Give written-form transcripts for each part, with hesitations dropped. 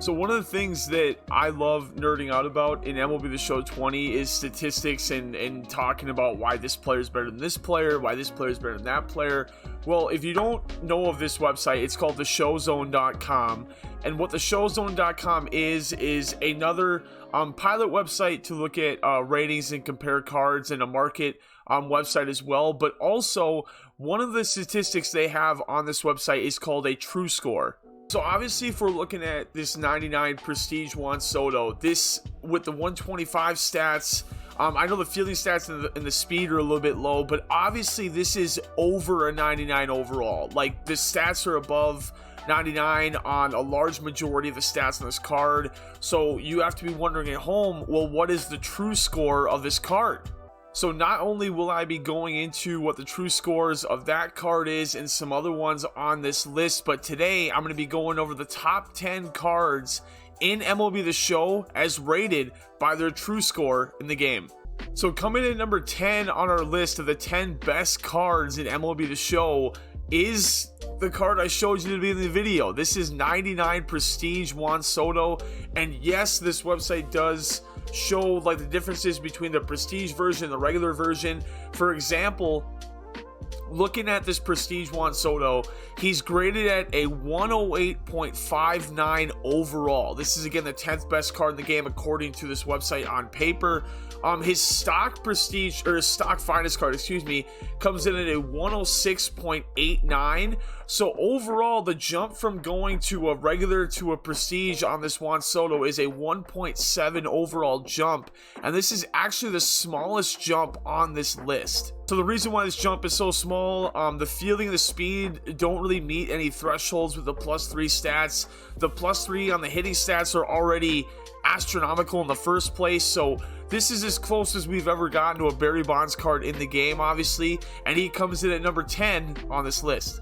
So one of the things that I love nerding out about in MLB The Show 20 is statistics and talking about why this player is better than this player, why this player is better than that player. Well, if you don't know of this website, it's called theshowzone.com. And what theshowzone.com is another pilot website to look at ratings and compare cards, and a market website as well. But also, one of the statistics they have on this website is called a true score. So obviously, if we're looking at this 99 Prestige Juan Soto, this with the 125 stats, I know the fielding stats and the speed are a little bit low, but obviously this is over a 99 overall. Like, the stats are above 99 on a large majority of the stats on this card. So you have to be wondering at home, well, what is the true score of this card? So not only will I be going into what the true scores of that card is and some other ones on this list, but today I'm going to be going over the top 10 cards in MLB The Show as rated by their true score in the game. So coming in at number 10 on our list of the 10 best cards in MLB The Show is the card I showed you to be in the video. This is 99 Prestige Juan Soto, and yes, this website does show like the differences between the Prestige version and the regular version. For example, looking at this Prestige Juan Soto, he's graded at a 108.59 overall. This is again the 10th best card in the game according to this website on paper. His stock prestige, or his stock finest card, comes in at a 106.89. So overall, the jump from going to a regular to a prestige on this Juan Soto is a 1.7 overall jump, and this is actually the smallest jump on this list. So the reason why this jump is so small, the fielding and the speed don't really meet any thresholds with the +3 stats. The +3 on the hitting stats are already astronomical in the first place, so this is as close as we've ever gotten to a Barry Bonds card in the game, obviously, and he comes in at number 10 on this list.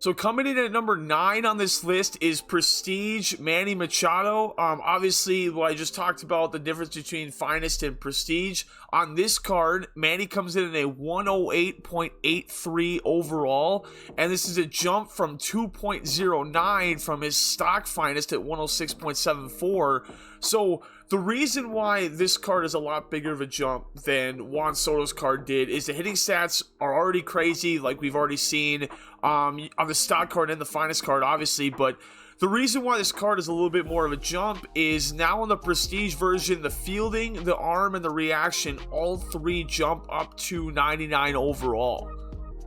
So coming in at number 9 on this list is Prestige Manny Machado. Obviously, what I just talked about, the difference between finest and prestige. On this card, Manny comes in at a 108.83 overall, and this is a jump from 2.09 from his stock finest at 106.74. So the reason why this card is a lot bigger of a jump than Juan Soto's card did is the hitting stats are already crazy, like we've already seen on the stock card and the finest card, obviously. But the reason why this card is a little bit more of a jump is now in the Prestige version, the fielding, the arm, and the reaction, all three jump up to 99 overall.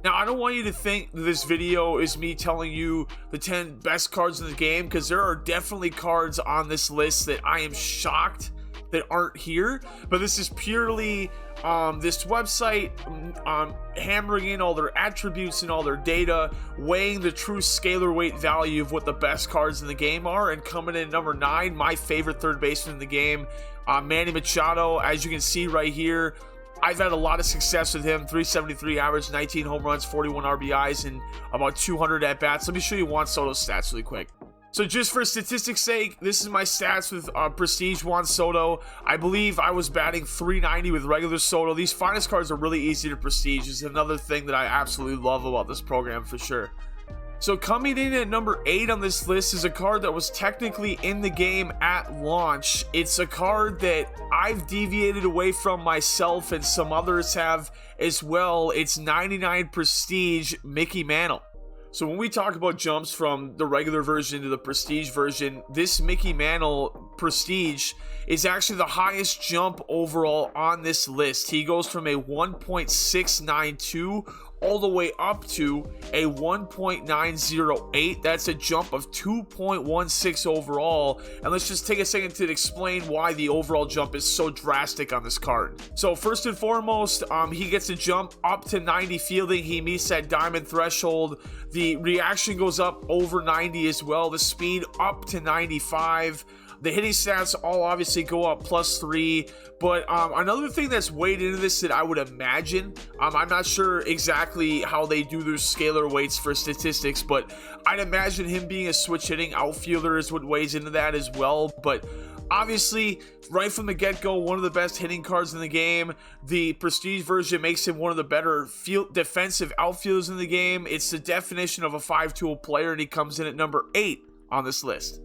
Now, I don't want you to think this video is me telling you the 10 best cards in the game, because there are definitely cards on this list that I am shocked that aren't here, but this is purely this website hammering in all their attributes and all their data, weighing the true scalar weight value of what the best cards in the game are. And coming in at number 9, my favorite third baseman in the game, Manny Machado. As you can see right here, I've had a lot of success with him. 373 average, 19 home runs, 41 RBIs, and about 200 at-bats. Let me show you Juan Soto's stats really quick. So just for statistics' sake, this is my stats with Prestige Juan Soto. I believe I was batting .390 with regular Soto. These finest cards are really easy to prestige. It's another thing that I absolutely love about this program for sure. So coming in at number 8 on this list is a card that was technically in the game at launch. It's a card that I've deviated away from myself, and some others have as well. It's 99 Prestige Mickey Mantle. So when we talk about jumps from the regular version to the Prestige version, this Mickey Mantle Prestige is actually the highest jump overall on this list. He goes from a 1.692 all the way up to a 1.908. That's a jump of 2.16 overall. And let's just take a second to explain why the overall jump is so drastic on this card. So first and foremost, he gets a jump up to 90 fielding. He meets that diamond threshold. The reaction goes up over 90 as well. The speed up to 95. The hitting stats all obviously go up +3, but another thing that's weighed into this that I would imagine, I'm not sure exactly how they do their scalar weights for statistics, but I'd imagine him being a switch hitting outfielder is what weighs into that as well. But obviously, right from the get-go, one of the best hitting cards in the game. The Prestige version makes him one of the better defensive outfielders in the game. It's the definition of a 5-tool player, and he comes in at number 8 on this list.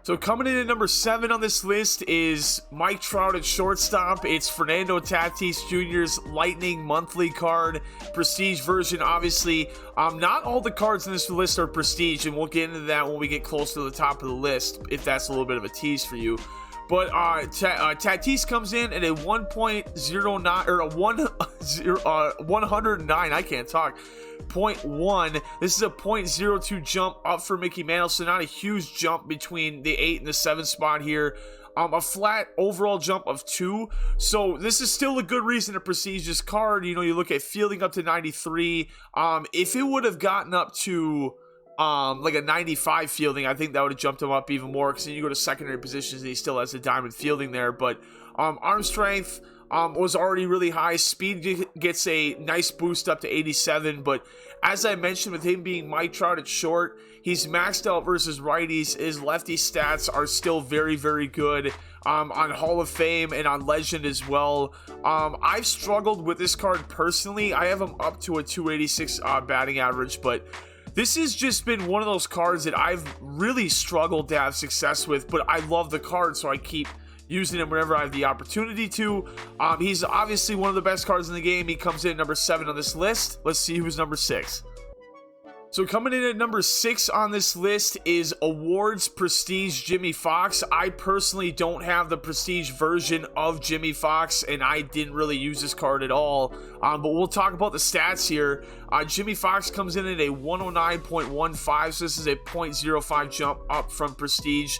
So coming in at number 7 on this list is Mike Trout at shortstop. It's Fernando Tatis Jr.'s Lightning monthly card, prestige version. Obviously, not all the cards in this list are prestige, and we'll get into that when we get close to the top of the list, if that's a little bit of a tease for you. But Tatis comes in at a 1.09 or a 109. I can't talk. 0.1. This is a 0.02 jump up for Mickey Mantle, so not a huge jump between the 8 and the 7 spot here. A flat overall jump of 2. So this is still a good reason to prestige this card. You know, you look at fielding up to 93. If it would have gotten up to like a 95 fielding, I think that would have jumped him up even more, because then you go to secondary positions and he still has a diamond fielding there. But arm strength was already really high. Speed gets a nice boost up to 87, but as I mentioned, with him being Mike Trout at short, he's maxed out versus righties. His lefty stats are still very, very good on Hall of Fame and on Legend as well. I've struggled with this card personally. I have him up to a 286 batting average, but this has just been one of those cards that I've really struggled to have success with, but I love the card, so I keep using him whenever I have the opportunity to. He's obviously one of the best cards in the game. He comes in at number 7 on this list. Let's see who's number 6. So coming in at number 6 on this list is Awards Prestige Jimmy Fox. I personally don't have the Prestige version of Jimmy Fox, and I didn't really use this card at all. But we'll talk about the stats here. Jimmy Fox comes in at a 109.15, so this is a 0.05 jump up from Prestige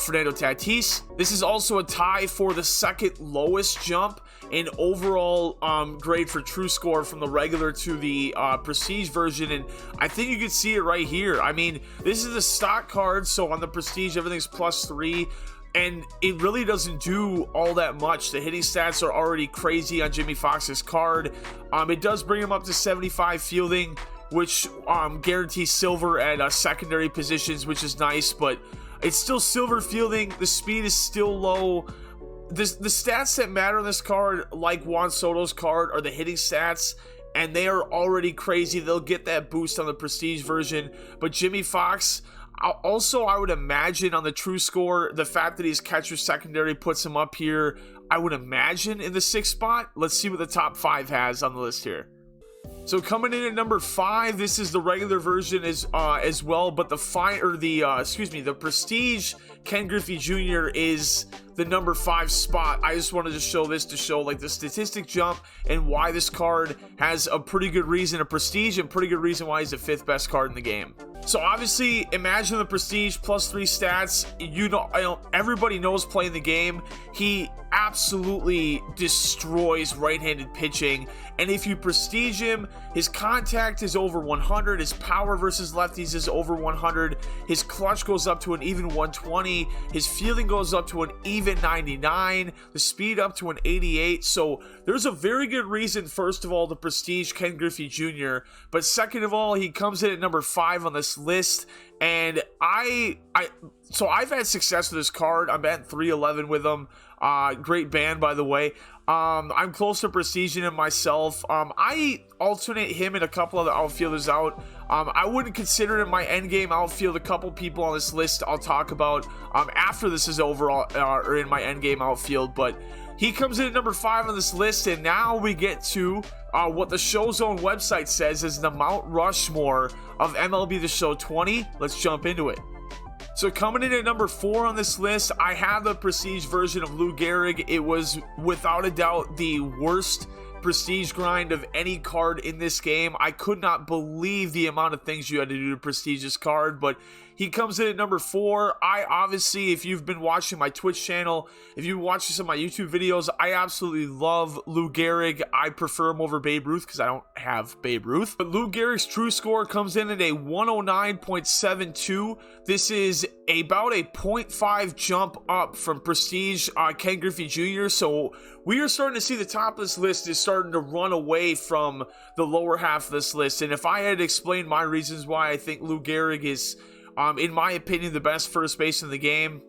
Fernando Tatis. This is also a tie for the second lowest jump in overall grade for True Score from the regular to the Prestige version, and I think you can see it right here. I mean, this is a stock card, so on the Prestige everything's +3, and it really doesn't do all that much. The hitting stats are already crazy on Jimmy Fox's card. It does bring him up to 75 fielding, which guarantees silver at secondary positions, which is nice, but it's still silver fielding. The speed is still low. The stats that matter on this card, like Juan Soto's card, are the hitting stats, and they are already crazy. They'll get that boost on the Prestige version. But Jimmy Fox, also, I would imagine on the True Score, the fact that he's catcher secondary puts him up here, I would imagine, in the 6th spot. Let's see what the top 5 has on the list here. So coming in at number 5, this is the regular version as well, but the Prestige Ken Griffey Jr. is the number 5 spot. I just wanted to show this to show like the statistic jump and why this card has a pretty good reason to prestige, and pretty good reason why he's the 5th best card in the game. So obviously, imagine the Prestige +3 stats. You know, everybody knows playing the game. He absolutely destroys right-handed pitching, and if you prestige him, his contact is over 100, his power versus lefties is over 100, his clutch goes up to an even 120, his fielding goes up to an even 99, the speed up to an 88. So there's a very good reason, first of all, to prestige Ken Griffey Jr., but second of all, he comes in at number 5 on this list, and so I've had success with this card. I'm at 311 with him. Great band, by the way. I'm close to prestiging him myself. I alternate him and a couple other outfielders out. I wouldn't consider him my endgame outfield. A couple people on this list I'll talk about after this is over, or in my endgame outfield, but he comes in at number 5 on this list, and now we get to what the show's own website says is the Mount Rushmore of MLB The Show 20. Let's jump into it. So coming in at number 4 on this list, I have the Prestige version of Lou Gehrig. It was without a doubt the worst Prestige grind of any card in this game. I could not believe the amount of things you had to do to prestige this card, but he comes in at number 4. I obviously, if you've been watching my Twitch channel, if you watch some of my YouTube videos, I absolutely love Lou Gehrig. I prefer him over Babe Ruth because I don't have Babe Ruth. But Lou Gehrig's True Score comes in at a 109.72. This is about a 0.5 jump up from Prestige Ken Griffey Jr. So we are starting to see the top of this list is starting to run away from the lower half of this list. And if I had explained my reasons why I think Lou Gehrig is, in my opinion, the best first baseman in the game,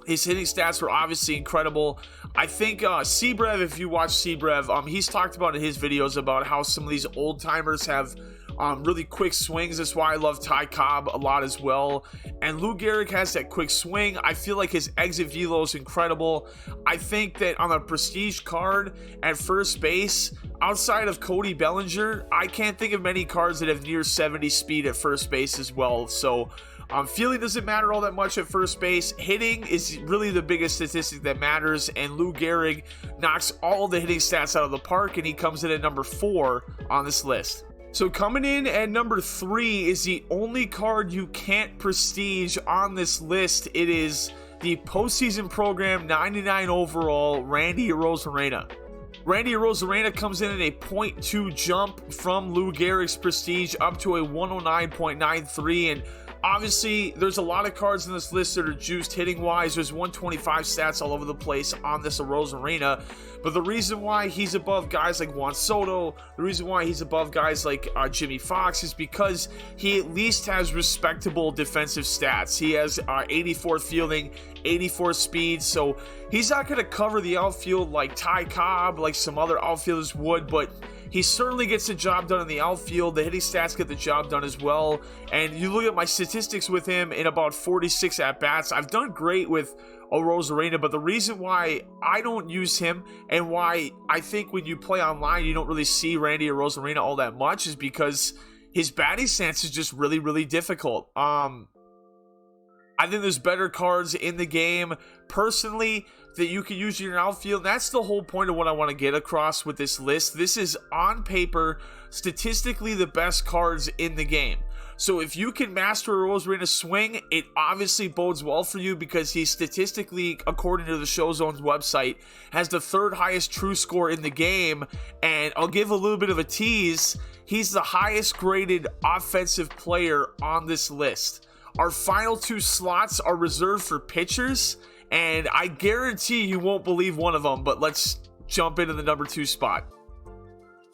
his hitting stats were obviously incredible. I think Sebrev, if you watch Sebrev, he's talked about in his videos about how some of these old timers have really quick swings. That's why I love Ty Cobb a lot as well. And Lou Gehrig has that quick swing. I feel like his exit velo is incredible. I think that on a prestige card at first base, outside of Cody Bellinger, I can't think of many cards that have near 70 speed at first base as well. So feeling doesn't matter all that much at first base. Hitting is really the biggest statistic that matters, and Lou Gehrig knocks all the hitting stats out of the park, and he comes in at number 4 on this list. So coming in at number 3 is the only card you can't prestige on this list. It is the postseason program 99 overall Randy Arozarena. Randy Arozarena comes in at a 0.2 jump from Lou Gehrig's prestige up to a 109.93, and obviously, there's a lot of cards in this list that are juiced hitting-wise. There's 125 stats all over the place on this Arozarena. But the reason why he's above guys like Juan Soto, the reason why he's above guys like Jimmy Fox is because he at least has respectable defensive stats. He has 84 fielding, 84 speed, so he's not going to cover the outfield like Ty Cobb, like some other outfielders would, but he certainly gets the job done in the outfield. The hitting stats get the job done as well. And you look at my statistics with him in about 46 at-bats. I've done great with Arozarena, but the reason why I don't use him and why I think when you play online you don't really see Randy Arozarena all that much is because his batting stance is just really, really difficult. I think there's better cards in the game, personally, that you can use in your outfield. That's the whole point of what I want to get across with this list. This is, on paper, statistically the best cards in the game. So if you can master Arozarena's swing, it obviously bodes well for you because he statistically, according to the Showzone's website, has the 3rd highest true score in the game. And I'll give a little bit of a tease. He's the highest graded offensive player on this list. Our final 2 slots are reserved for pitchers, and I guarantee you won't believe one of them, but let's jump into the number 2 spot.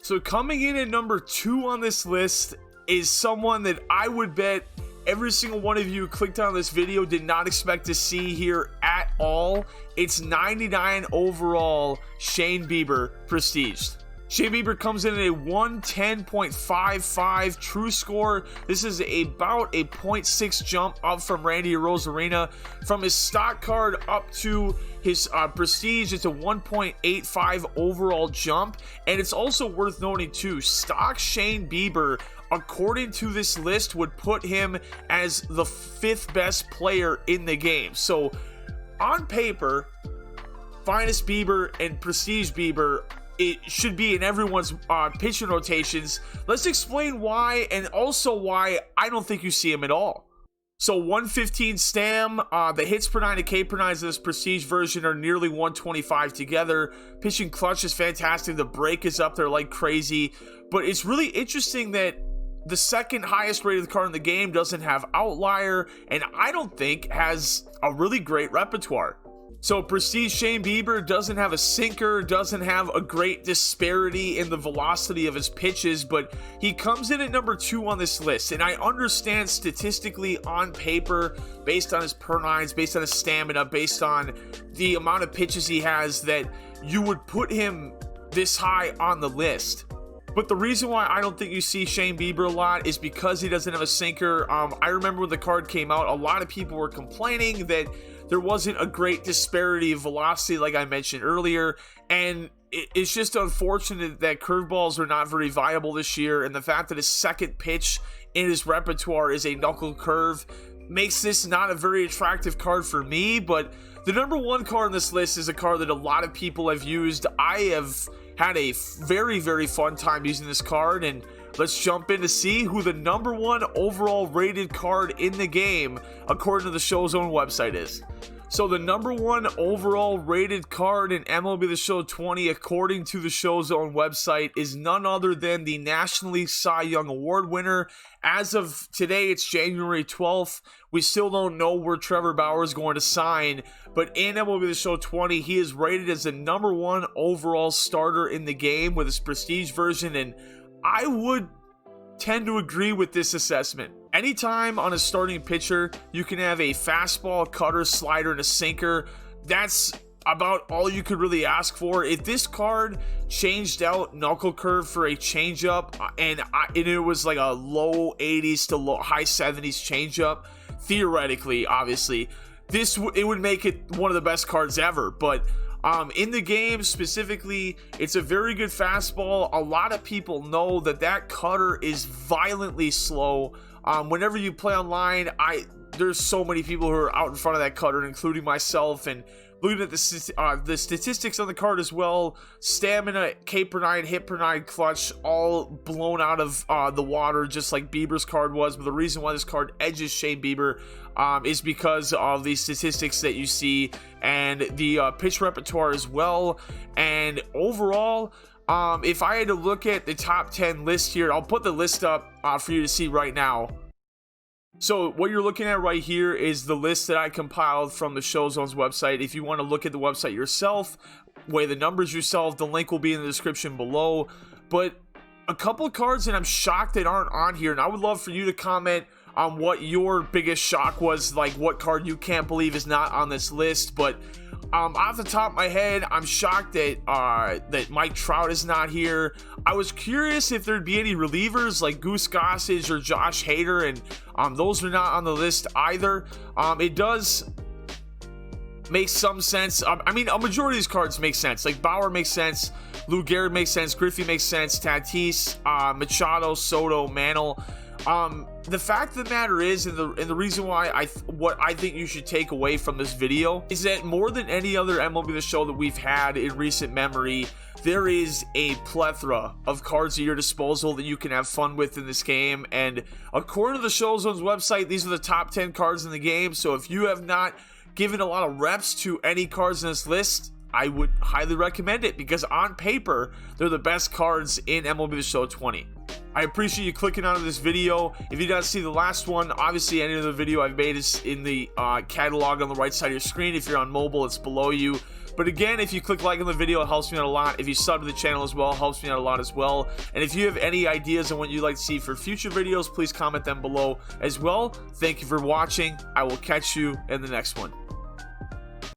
So coming in at number 2 on this list is someone that I would bet every single one of you who clicked on this video did not expect to see here at all. It's 99 overall Shane Bieber prestiged. Shane Bieber comes in at a 110.55 true score. This is about a 0.6 jump up from Randy Arozarena. From his stock card up to his prestige, it's a 1.85 overall jump. And it's also worth noting too, stock Shane Bieber, according to this list, would put him as the 5th best player in the game. So on paper, finest Bieber and prestige Bieber, it should be in everyone's pitching rotations. Let's explain why, and also why I don't think you see him at all. So 115 stam, the hits per 9 and K per 9 of this prestige version are nearly 125 together. Pitching clutch is fantastic. The break is up there like crazy. But it's really interesting that the 2nd highest rated card in the game doesn't have outlier, and I don't think has a really great repertoire. So prestige Shane Bieber doesn't have a sinker, doesn't have a great disparity in the velocity of his pitches, but he comes in at number 2 on this list. And I understand statistically on paper, based on his per 9s, based on his stamina, based on the amount of pitches he has, that you would put him this high on the list. But the reason why I don't think you see Shane Bieber a lot is because he doesn't have a sinker. I remember when the card came out, a lot of people were complaining that there wasn't a great disparity of velocity like I mentioned earlier, and it's just unfortunate that curveballs are not very viable this year, and the fact that his 2nd pitch in his repertoire is a knuckle curve makes this not a very attractive card for me. But the number 1 card on this list is a card that a lot of people have used. I have had a very, very fun time using this card, and let's jump in to see who the number 1 overall rated card in the game, according to the Showzone website, is. So the number 1 overall rated card in MLB The Show 20, according to the Showzone website, is none other than the National League Cy Young Award winner. As of today, it's January 12th. We still don't know where Trevor Bauer is going to sign, but in MLB The Show 20, he is rated as the number 1 overall starter in the game with his prestige version, and I would tend to agree with this assessment. Anytime on a starting pitcher you can have a fastball, cutter, slider, and a sinker, that's about all you could really ask for. If this card changed out Knuckle Curve for a changeup, and it was like a low 80s to high 70s changeup, theoretically, obviously, it would make it one of the best cards ever. But in the game specifically, it's a very good fastball. A lot of people know that cutter is violently slow. Whenever you play online, there's so many people who are out in front of that cutter, including myself, and looking at the statistics on the card as well. Stamina, K per 9, hit per 9, clutch, all blown out of the water, just like Bieber's card was. But the reason why this card edges Shane Bieber is because of the statistics that you see, and the pitch repertoire as well. And overall, if I had to look at the top 10 list here, I'll put the list up for you to see right now. So what you're looking at right here is the list that I compiled from the Showzone's website. If you want to look at the website yourself, weigh the numbers yourself, the link will be in the description below. But a couple of cards that I'm shocked that aren't on here, and I would love for you to comment on what your biggest shock was, like what card you can't believe is not on this list. But off the top of my head, I'm shocked that Mike Trout is not here. I was curious if there'd be any relievers like Goose Gossage or Josh Hader, and those are not on the list either. It does make some sense. I mean, a majority of these cards make sense. Like Bauer makes sense, Lou Gehrig makes sense, Griffey makes sense, Tatis, Machado, Soto, Mantle. The fact of the matter is, and the reason why what I think you should take away from this video is that more than any other MLB The Show that we've had in recent memory, there is a plethora of cards at your disposal that you can have fun with in this game. And according to the Showzone's website, these are the top 10 cards in the game. So if you have not given a lot of reps to any cards in this list, I would highly recommend it, because on paper, they're the best cards in MLB The Show 20. I appreciate you clicking onto this video. If you didn't see the last one, obviously any of the video I've made is in the catalog on the right side of your screen. If you're on mobile, it's below you. But again, if you click like on the video, it helps me out a lot. If you sub to the channel as well, it helps me out a lot as well. And if you have any ideas on what you'd like to see for future videos, please comment them below as well. Thank you for watching. I will catch you in the next one.